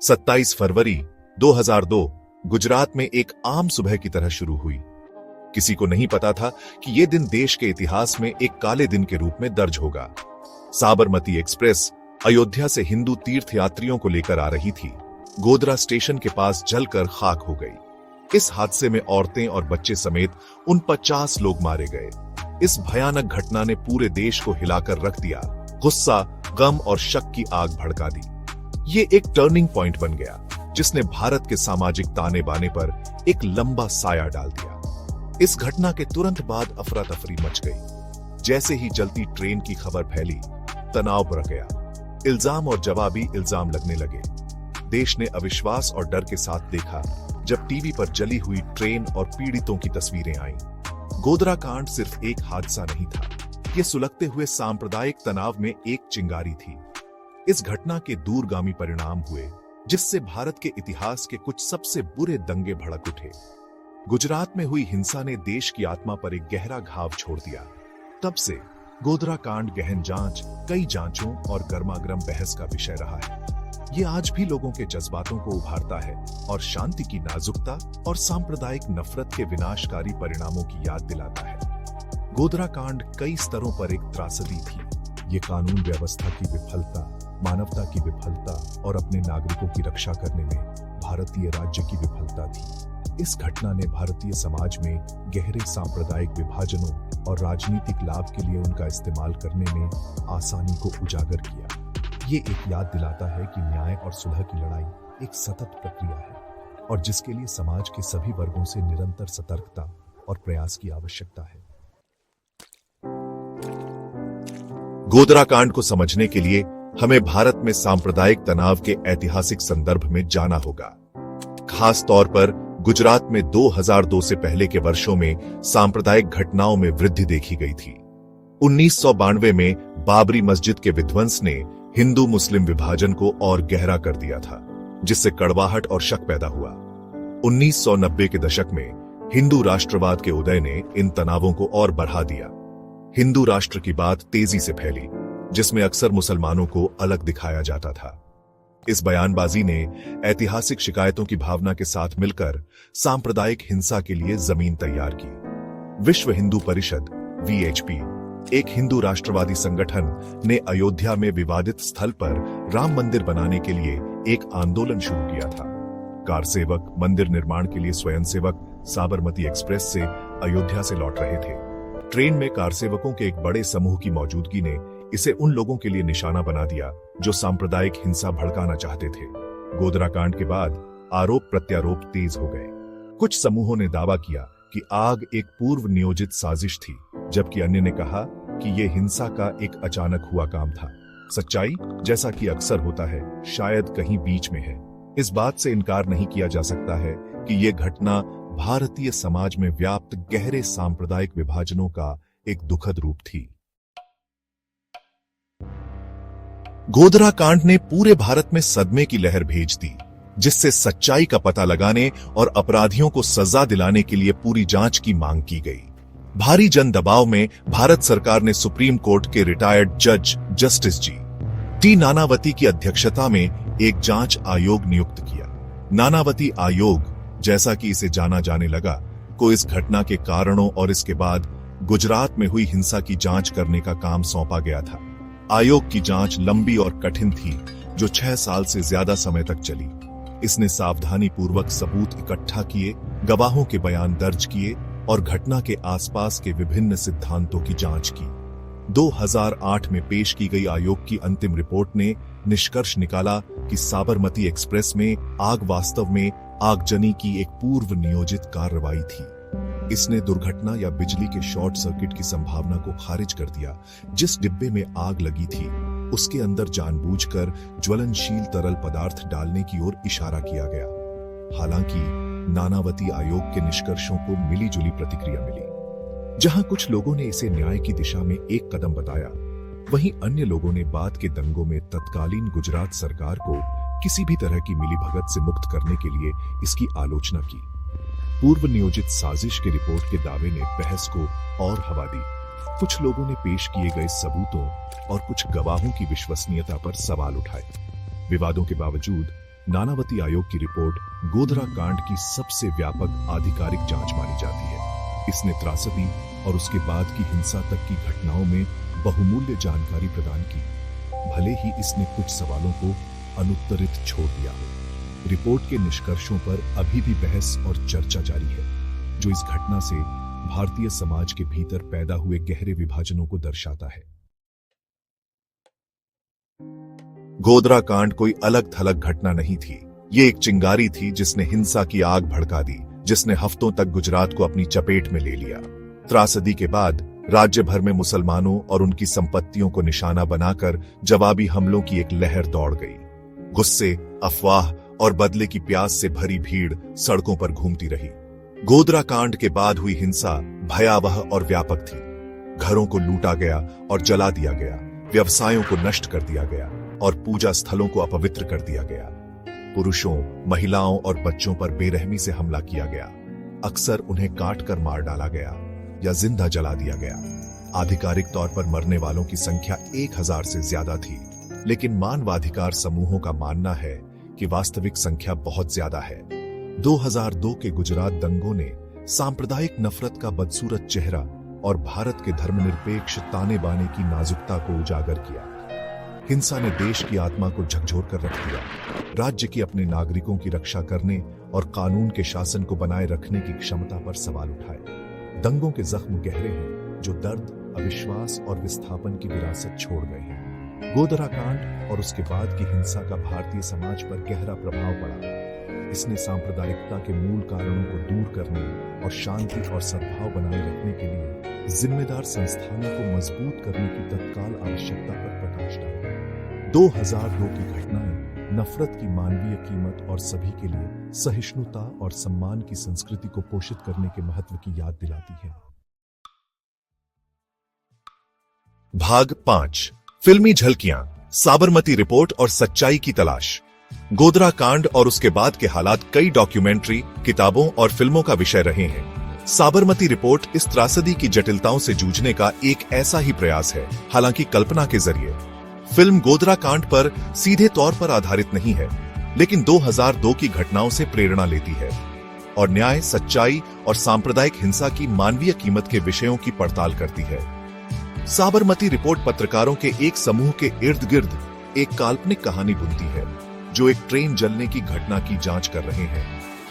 27 फरवरी 2002 गुजरात में एक आम सुबह की तरह शुरू हुई। किसी को नहीं पता था कि यह दिन देश के इतिहास में एक काले दिन के रूप में दर्ज होगा। साबरमती एक्सप्रेस अयोध्या से हिंदू तीर्थयात्रियों को लेकर आ रही थी। गोधरा स्टेशन के पास जलकर खाक हो गई। इस हादसे में औरतें और बच्चे समेत उन 50 लोग मारे गए। इस भयानक घटना ने पूरे देश को हिलाकर रख दिया। गुस्सा, गम और शक की आग भड़का दी। ये एक टर्निंग पॉइंट बन गया जिसने भारत के सामाजिक ताने बाने पर एक लंबा साया डाल दिया। इस घटना के तुरंत बाद अफरा तफरी मच गई। जैसे ही जलती ट्रेन की खबर फैली, तनाव बढ़ गया। इल्जाम और जवाबी इल्जाम लगने लगे। देश ने अविश्वास और डर के साथ देखा जब टीवी पर जली हुई ट्रेन और पीड़ितों की तस्वीरें आईं। गोधरा कांड सिर्फ एक हादसा नहीं था, यह सुलगते हुए सांप्रदायिक तनाव में एक चिंगारी थी। इस घटना के दूरगामी परिणाम हुए जिससे भारत के इतिहास के कुछ सबसे बुरे दंगे भड़क उठे। गुजरात में हुई हिंसा ने देश की आत्मा पर एक गहरा घाव छोड़ दिया। तब से गोधरा कांड गहन जांच, कई जांचों और गर्मागर्म बहस का विषय रहा है। ये आज भी लोगों के जज्बातों को उभारता है और शांति की नाजुकता और सांप्रदायिक नफरत के विनाशकारी परिणामों की याद दिलाता है। गोधरा कांड कई स्तरों पर एक त्रासदी थी। ये कानून व्यवस्था की विफलता, मानवता की विफलता और अपने नागरिकों की रक्षा करने में भारतीय राज्य की विफलता थी। इस घटना ने भारतीय समाज में गहरे सांप्रदायिक विभाजनों और राजनीतिक लाभ के लिए उनका इस्तेमाल करने में आसानी को उजागर किया। ये एक याद दिलाता है कि न्याय और सुलह की लड़ाई एक सतत प्रक्रिया है और जिसके लिए समाज के सभी वर्गों से निरंतर सतर्कता और प्रयास की आवश्यकता है। गोधरा कांड को समझने के लिए हमें भारत में सांप्रदायिक तनाव के ऐतिहासिक संदर्भ में जाना होगा। खास तौर पर गुजरात में 2002 से पहले के वर्षों में सांप्रदायिक घटनाओं में वृद्धि देखी गई थी। 1992 में बाबरी मस्जिद के विध्वंस ने हिंदू मुस्लिम विभाजन को और गहरा कर दिया था, जिससे कड़वाहट और शक पैदा हुआ। 1990 के दशक में हिंदू राष्ट्रवाद के उदय ने इन तनावों को और बढ़ा दिया। हिंदू राष्ट्र की बात तेजी से फैली, जिसमें अक्सर मुसलमानों को अलग दिखाया जाता था। इस बयानबाजी ने ऐतिहासिक शिकायतों की भावना के साथ मिलकर सांप्रदायिक हिंसा के लिए जमीन तैयार की। विश्व हिंदू परिषद (VHP), एक हिंदू राष्ट्रवादी संगठन, ने अयोध्या में विवादित स्थल पर राम मंदिर बनाने के लिए एक आंदोलन शुरू किया था। कार सेवक मंदिर निर्माण के लिए स्वयंसेवक साबरमती एक्सप्रेस से अयोध्या से लौट रहे थे। ट्रेन में कार सेवकों के एक बड़े समूह की मौजूदगी ने इसे उन लोगों के लिए निशाना बना दिया जो सांप्रदायिक हिंसा भड़काना चाहते थे। गोधरा कांड के बाद आरोप प्रत्यारोप तेज हो गए। कुछ समूहों ने दावा किया कि आग एक पूर्व नियोजित साजिश थी, जबकि अन्य ने कहा कि यह हिंसा का एक अचानक हुआ काम था। सच्चाई, जैसा कि अक्सर होता है, शायद कहीं बीच में है। इस बात से इनकार नहीं किया जा सकता है कि यह घटना भारतीय समाज में व्याप्त गहरे सांप्रदायिक विभाजनों का एक दुखद रूप थी। गोधरा कांड ने पूरे भारत में सदमे की लहर भेज दी, जिससे सच्चाई का पता लगाने और अपराधियों को सजा दिलाने के लिए पूरी जांच की मांग की गई। भारी जन दबाव में भारत सरकार ने सुप्रीम कोर्ट के रिटायर्ड जज जस्टिस जी.टी. नानावती की अध्यक्षता में एक जांच आयोग नियुक्त किया। नानावती आयोग, जैसा कि इसे जाना जाने लगा, को इस घटना के कारणों और इसके बाद गुजरात में हुई हिंसा की जांच करने का काम सौंपा गया था। आयोग की जांच लंबी और कठिन थी, जो 6 साल से ज्यादा समय तक चली। इसने सावधानी पूर्वक सबूत इकट्ठा किए, गवाहों के बयान दर्ज किए और घटना के आसपास के विभिन्न सिद्धांतों की जांच की। 2008 में पेश की गई आयोग की अंतिम रिपोर्ट ने निष्कर्ष निकाला कि साबरमती एक्सप्रेस में आग वास्तव में आगजनी की एक पूर्व नियोजित कार्रवाई थी। इसने दुर्घटना या बिजली के शॉर्ट सर्किट की संभावना को खारिज कर दिया। जिस डिब्बे में आग लगी थी, उसके अंदर जानबूझकर ज्वलनशील तरल पदार्थ डालने की ओर इशारा किया गया। हालांकि नानावती आयोग के निष्कर्षों को मिलीजुली प्रतिक्रिया मिली। जहां कुछ लोगों ने इसे न्याय की दिशा में एक कदम बताया, वहीं अन्य लोगों ने बाद के दंगों में तत्कालीन गुजरात सरकार को किसी भी तरह की मिलीभगत से मुक्त करने के लिए इसकी आलोचना की। पूर्व नियोजित साजिश के रिपोर्ट के दावे ने बहस को और हवा दी। कुछ लोगों ने पेश किए गए सबूतों और कुछ गवाहों की विश्वसनीयता पर सवाल उठाए। विवादों के बावजूद नानावती आयोग की रिपोर्ट गोधरा कांड की सबसे व्यापक आधिकारिक जांच मानी जाती है। इसने त्रासदी और उसके बाद की हिंसा तक की घटनाओं में बहुमूल्य जानकारी प्रदान की, भले ही इसने कुछ सवालों को अनुत्तरित छोड़ दिया हो। रिपोर्ट के निष्कर्षों पर अभी भी बहस और चर्चा जारी है, जो इस घटना से भारतीय समाज के भीतर पैदा हुए गहरे विभाजनों को दर्शाता है। गोधरा कांड कोई अलग थलग घटना नहीं थी। ये एक चिंगारी थी जिसने हिंसा की आग भड़का दी, जिसने हफ्तों तक गुजरात को अपनी चपेट में ले लिया। त्रासदी के बाद राज्य भर में मुसलमानों और उनकी संपत्तियों को निशाना बनाकर जवाबी हमलों की एक लहर दौड़ गई। गुस्से, अफवाह और बदले की प्यास से भरी भीड़ सड़कों पर घूमती रही। गोधरा कांड के बाद हुई हिंसा भयावह और व्यापक थी। घरों को लूटा गया और जला दिया गया, व्यवसायों को नष्ट कर दिया गया और पूजा स्थलों को अपवित्र कर दिया गया। पुरुषों, महिलाओं और बच्चों पर बेरहमी से हमला किया गया। अक्सर उन्हें काट कर मार डाला गया या जिंदा जला दिया गया। आधिकारिक तौर पर मरने वालों की संख्या 1000 से ज्यादा थी, लेकिन मानवाधिकार समूहों का मानना है कि वास्तविक संख्या बहुत ज्यादा है। 2002 के गुजरात दंगों ने सांप्रदायिक नफरत का बदसूरत चेहरा और भारत के धर्मनिरपेक्ष ताने बाने की नाजुकता को उजागर किया। हिंसा ने देश की आत्मा को झकझोर कर रख दिया। राज्य की अपने नागरिकों की रक्षा करने और कानून के शासन को बनाए रखने की क्षमता पर सवाल उठाए। दंगों के जख्म गहरे हैं, जो दर्द, अविश्वास और विस्थापन की विरासत छोड़ गए हैं। गोधरा कांड और उसके बाद की हिंसा का भारतीय समाज पर गहरा प्रभाव पड़ा। इसने सांप्रदायिकता के मूल कारणों को दूर करने और शांति और सद्भाव बनाए रखने के लिए जिम्मेदार संस्थानों को मजबूत करने की तत्काल आवश्यकता पर प्रकाश डाला। 2002 की घटनाएं नफरत की मानवीय कीमत और सभी के लिए सहिष्णुता और सम्मान की संस्कृति को पोषित करने के महत्व की याद दिलाती है। भाग 5, फिल्मी झलकियां, साबरमती रिपोर्ट और सच्चाई की तलाश। गोधरा कांड और उसके बाद के हालात कई डॉक्यूमेंट्री, किताबों और फिल्मों का विषय रहे हैं। साबरमती रिपोर्ट इस त्रासदी की जटिलताओं से जूझने का एक ऐसा ही प्रयास है, हालांकि कल्पना के जरिए। फिल्म गोधरा कांड पर सीधे तौर पर आधारित नहीं है, लेकिन 2002 की घटनाओं से प्रेरणा लेती है और न्याय, सच्चाई और सांप्रदायिक हिंसा की मानवीय कीमत के विषयों की पड़ताल करती है। साबरमती रिपोर्ट पत्रकारों के एक समूह के इर्द गिर्द एक काल्पनिक कहानी बुनती है, जो एक ट्रेन जलने की घटना की जांच कर रहे हैं,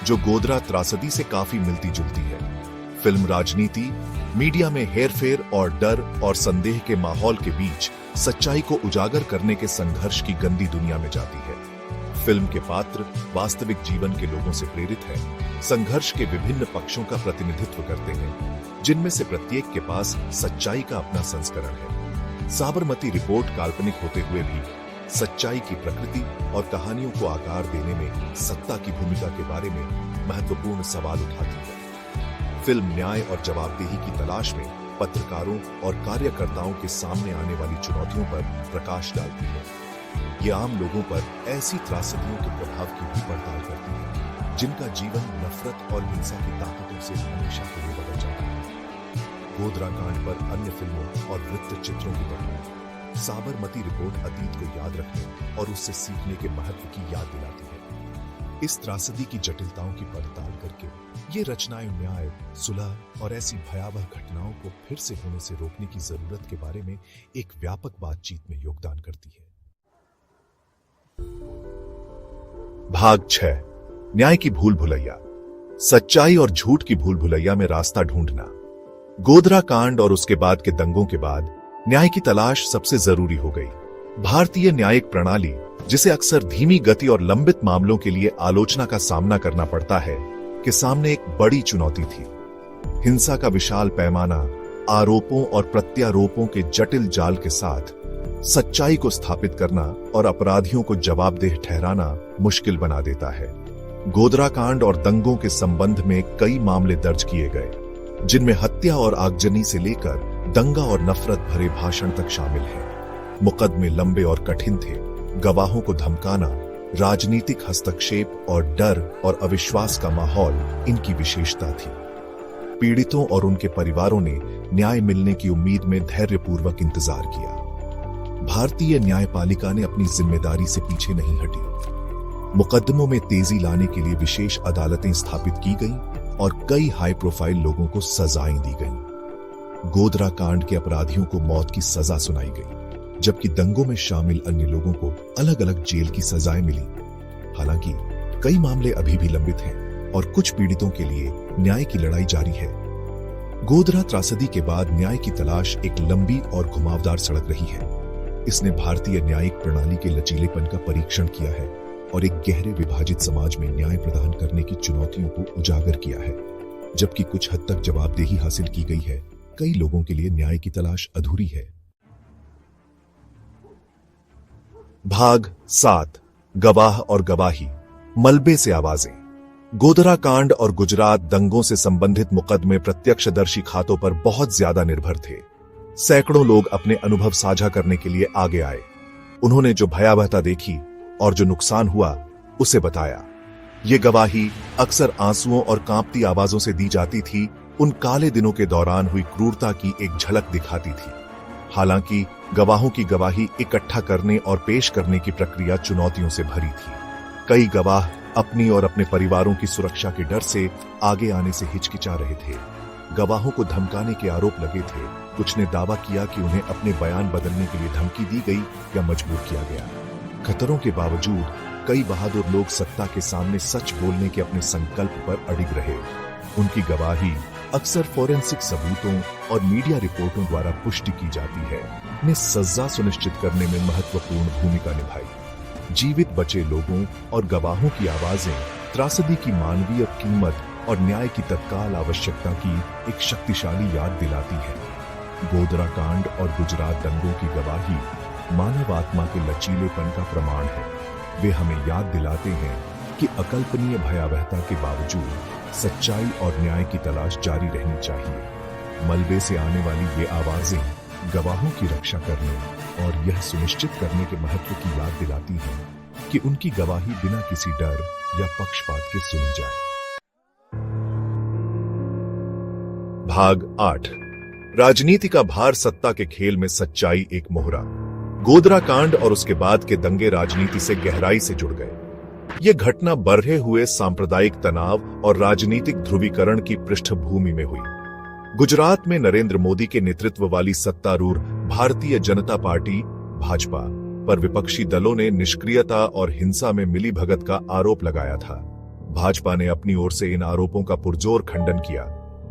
जो गोधरा त्रासदी से काफी मिलती जुलती है। फिल्म राजनीति, मीडिया में हेरफेर और डर और संदेह के माहौल के बीच सच्चाई को उजागर करने के संघर्ष की गंदी दुनिया में जाती है। फिल्म के पात्र वास्तविक जीवन के लोगों से प्रेरित हैं, संघर्ष के विभिन्न पक्षों का प्रतिनिधित्व करते हैं, जिनमें से प्रत्येक के पास सच्चाई का अपना संस्करण है। साबरमती रिपोर्ट काल्पनिक होते हुए भी सच्चाई की प्रकृति और कहानियों को आकार देने में सत्ता की भूमिका के बारे में महत्वपूर्ण सवाल उठाती है। फिल्म न्याय और जवाबदेही की तलाश में पत्रकारों और कार्यकर्ताओं के सामने आने वाली चुनौतियों पर प्रकाश डालती है। ये आम लोगों पर ऐसी त्रासदियों के प्रभाव की भी पड़ताल करती है, जिनका जीवन नफरत और हिंसा की ताकतों से हमेशा के लिए बदल जाता है। गोधरा कांड पर अन्य फिल्मों और वृत्त चित्रों की तरह साबरमती रिपोर्ट अतीत को याद रखने और उससे सीखने के महत्व की याद दिलाती है। इस त्रासदी की जटिलताओं की पड़ताल करके ये रचनाएं न्याय, सुलह और ऐसी भयावह घटनाओं को फिर से होने से रोकने की जरूरत के बारे में एक व्यापक बातचीत में योगदान करती है। भाग 6, न्याय की भूल भुलैया, सच्चाई और झूठ की भूल भुलैया में रास्ता ढूंढना। गोधरा कांड और उसके बाद के दंगों के बाद न्याय की तलाश सबसे जरूरी हो गई। भारतीय न्यायिक प्रणाली, जिसे अक्सर धीमी गति और लंबित मामलों के लिए आलोचना का सामना करना पड़ता है, के सामने एक बड़ी चुनौती थी। हिंसा का विशाल पैमाना, आरोपों और प्रत्यारोपों के जटिल जाल के साथ सच्चाई को स्थापित करना और अपराधियों को जवाबदेह ठहराना मुश्किल बना देता है। गोधरा कांड और दंगों के संबंध में कई मामले दर्ज किए गए, जिनमें हत्या और आगजनी से लेकर दंगा और नफरत भरे भाषण तक शामिल है। मुकदमे लंबे और कठिन थे, गवाहों को धमकाना, राजनीतिक हस्तक्षेप और डर और अविश्वास का माहौल इनकी विशेषता थी। पीड़ितों और उनके परिवारों ने न्याय मिलने की उम्मीद में धैर्यपूर्वक इंतजार किया। भारतीय न्यायपालिका ने अपनी जिम्मेदारी से पीछे नहीं हटी। मुकदमों में तेजी लाने के लिए विशेष अदालतें स्थापित की गईं और कई हाई प्रोफाइल लोगों को सजाएं दी गईं। गोधरा कांड के अपराधियों को मौत की सजा सुनाई गई, जबकि दंगों में शामिल अन्य लोगों को अलग अलग जेल की सजाएं मिली। हालांकि कई मामले अभी भी लंबित हैं और कुछ पीड़ितों के लिए न्याय की लड़ाई जारी है। गोधरा त्रासदी के बाद न्याय की तलाश एक लंबी और घुमावदार सड़क रही है। इसने भारतीय न्यायिक प्रणाली के लचीलेपन का परीक्षण किया है और एक गहरे विभाजित समाज में न्याय प्रदान करने की चुनौतियों को उजागर किया है। जबकि कुछ हद तक जवाबदेही हासिल की गई है, कई लोगों के लिए न्याय की तलाश अधूरी है। भाग 7, गवाह और गवाही, मलबे से आवाजें। गोधरा कांड और गुजरात दंगों से संबंधित मुकदमे प्रत्यक्षदर्शी खातों पर बहुत ज्यादा निर्भर थे। सैकड़ों लोग अपने अनुभव साझा करने के लिए आगे आए। उन्होंने जो भयावहता देखी और जो नुकसान हुआ उसे बताया। ये गवाही अक्सर आंसुओं और कांपती आवाजों से दी जाती थी, उन काले दिनों के दौरान हुई क्रूरता की एक झलक दिखाती थी। हालांकि गवाहों की गवाही इकट्ठा करने और पेश करने की प्रक्रिया चुनौतियों से भरी थी। कई गवाह अपनी और अपने परिवारों की सुरक्षा के डर से आगे आने से हिचकिचा रहे थे। गवाहों को धमकाने के आरोप लगे थे। कुछ ने दावा किया कि उन्हें अपने बयान बदलने के लिए धमकी दी गई या मजबूर किया गया। खतरों के बावजूद कई बहादुर लोग सत्ता के सामने सच बोलने के अपने संकल्प पर अडिग रहे। उनकी गवाही अक्सर फोरेंसिक सबूतों और मीडिया रिपोर्टों द्वारा पुष्टि की जाती है, ने सजा सुनिश्चित करने में महत्वपूर्ण भूमिका निभाई। जीवित बचे लोगों और गवाहों की आवाजें त्रासदी की मानवीय कीमत और न्याय की तत्काल आवश्यकता की एक शक्तिशाली याद दिलाती है। गोधरा कांड और गुजरात दंगों की गवाही मानव आत्मा के लचीलेपन का प्रमाण है। वे हमें याद दिलाते हैं कि अकल्पनीय भयावहता के बावजूद सच्चाई और न्याय की तलाश जारी रहनी चाहिए। मलबे से आने वाली ये आवाजें गवाहों की रक्षा करने और यह सुनिश्चित करने के महत्व की याद दिलाती हैं कि उनकी गवाही बिना किसी डर या पक्षपात के सुनी जाए। भाग 8, राजनीति का भार, सत्ता के खेल में सच्चाई एक मोहरा। गोधरा कांड और उसके बाद के दंगे राजनीति से गहराई से जुड़ गए। यह घटना बढ़े हुए सांप्रदायिक तनाव और राजनीतिक ध्रुवीकरण की पृष्ठभूमि में हुई। गुजरात में नरेंद्र मोदी के नेतृत्व वाली सत्तारूढ़ भारतीय जनता पार्टी भाजपा पर विपक्षी दलों ने निष्क्रियता और हिंसा में मिलीभगत का आरोप लगाया था। भाजपा ने अपनी ओर से इन आरोपों का पुरजोर खंडन किया,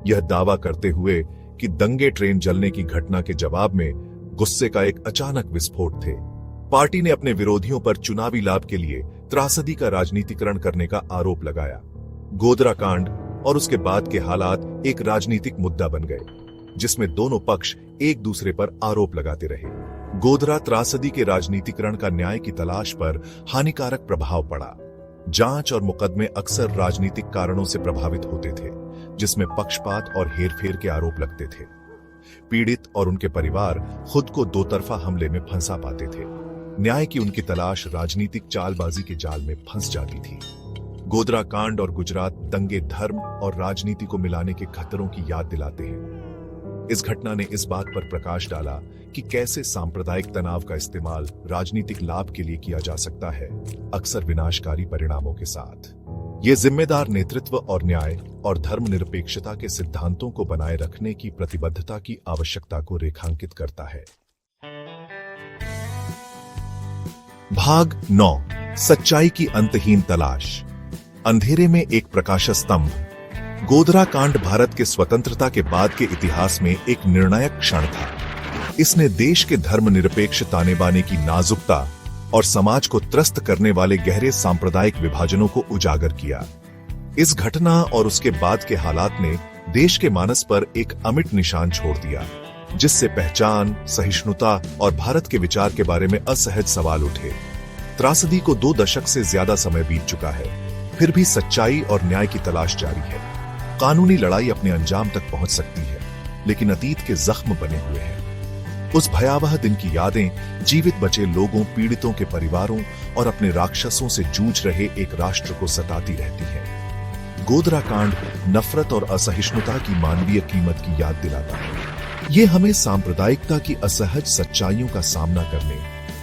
यह दावा करते हुए कि दंगे ट्रेन जलने की घटना के जवाब में गुस्से का एक अचानक विस्फोट थे। पार्टी ने अपने विरोधियों पर चुनावी लाभ के लिए त्रासदी का राजनीतिकरण करने का आरोप लगाया। गोधरा कांड और उसके बाद के हालात एक राजनीतिक मुद्दा बन गए, जिसमें दोनों पक्ष एक दूसरे पर आरोप लगाते रहे। गोधरा त्रासदी के राजनीतिकरण का न्याय की तलाश पर हानिकारक प्रभाव पड़ा। जांच और मुकदमे अक्सर राजनीतिक कारणों से प्रभावित होते थे, जिसमें पक्षपात और हेरफेर के आरोप लगते थे। पीड़ित और उनके परिवार खुद को दो तरफा हमले में फंसा पाते थे। न्याय की उनकी तलाश राजनीतिक चालबाजी के जाल में फंस जाती थी। गोधरा कांड और गुजरात दंगे धर्म और राजनीति को मिलाने के खतरों की याद दिलाते हैं। इस घटना ने इस बात पर प्रकाश डाला कि कैसे सांप्रदायिक तनाव का इस्तेमाल राजनीतिक लाभ के लिए किया जा सकता है, अक्सर विनाशकारी परिणामों के साथ। ये जिम्मेदार नेतृत्व और न्याय और धर्मनिरपेक्षता के सिद्धांतों को बनाए रखने की प्रतिबद्धता की आवश्यकता को रेखांकित करता है। भाग 9, सच्चाई की अंतहीन तलाश। अंधेरे में एक प्रकाश स्तंभ। गोधरा कांड भारत के स्वतंत्रता के बाद के इतिहास में एक निर्णायक क्षण था। इसने देश के धर्मनिरपेक्ष ताने बाने की नाजुकता और समाज को त्रस्त करने वाले गहरे सांप्रदायिक विभाजनों को उजागर किया। इस घटना और उसके बाद के हालात ने देश के मानस पर एक अमिट निशान छोड़ दिया, जिससे पहचान, सहिष्णुता और भारत के विचार के बारे में असहज सवाल उठे। त्रासदी को 2 दशक से ज्यादा समय बीत चुका है, फिर भी सच्चाई और न्याय की तलाश जारी है। कानूनी लड़ाई अपने अंजाम तक पहुंच सकती है, लेकिन अतीत के जख्म बने हुए हैं। उस भयावह दिन की यादें जीवित बचे लोगों, पीड़ितों के परिवारों और अपने राक्षसों से जूझ रहे एक राष्ट्र को सताती रहती है। गोधरा कांड नफरत और असहिष्णुता की मानवीय कीमत की याद दिलाता है। ये हमें सांप्रदायिकता की असहज सच्चाइयों का सामना करने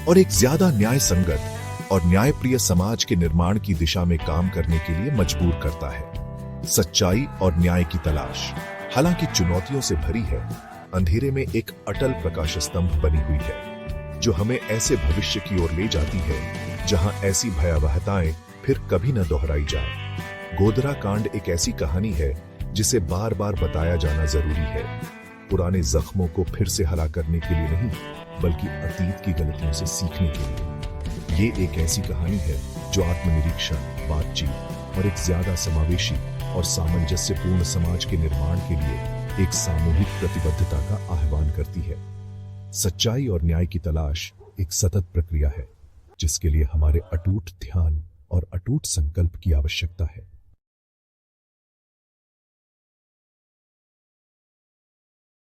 और एक ज्यादा न्याय संगत और न्यायप्रिय समाज के निर्माण की दिशा में काम करने के लिए मजबूर करता है। सच्चाई और न्याय की तलाश हालांकि चुनौतियों से भरी है, अंधेरे में एक अटल प्रकाश स्तंभ बनी हुई है जो हमें ऐसे भविष्य की ओर ले जाती है जहां ऐसी भयावहताएं फिर कभी न दोहराई जाए। गोधरा कांड एक ऐसी कहानी है जिसे बार बार बताया जाना जरूरी है, पुराने जख्मों को फिर से हरा करने के लिए नहीं, बल्कि अतीत की गलतियों से सीखने के लिए। ये एक ऐसी कहानी है जो आत्मनिरीक्षण, बातचीत और एक ज्यादा समावेशी और सामंजस्यपूर्ण समाज के निर्माण के लिए एक सामूहिक प्रतिबद्धता का आह्वान करती है। सच्चाई और न्याय की तलाश एक सतत प्रक्रिया है जिसके लिए हमारे अटूट ध्यान और अटूट संकल्प की आवश्यकता है।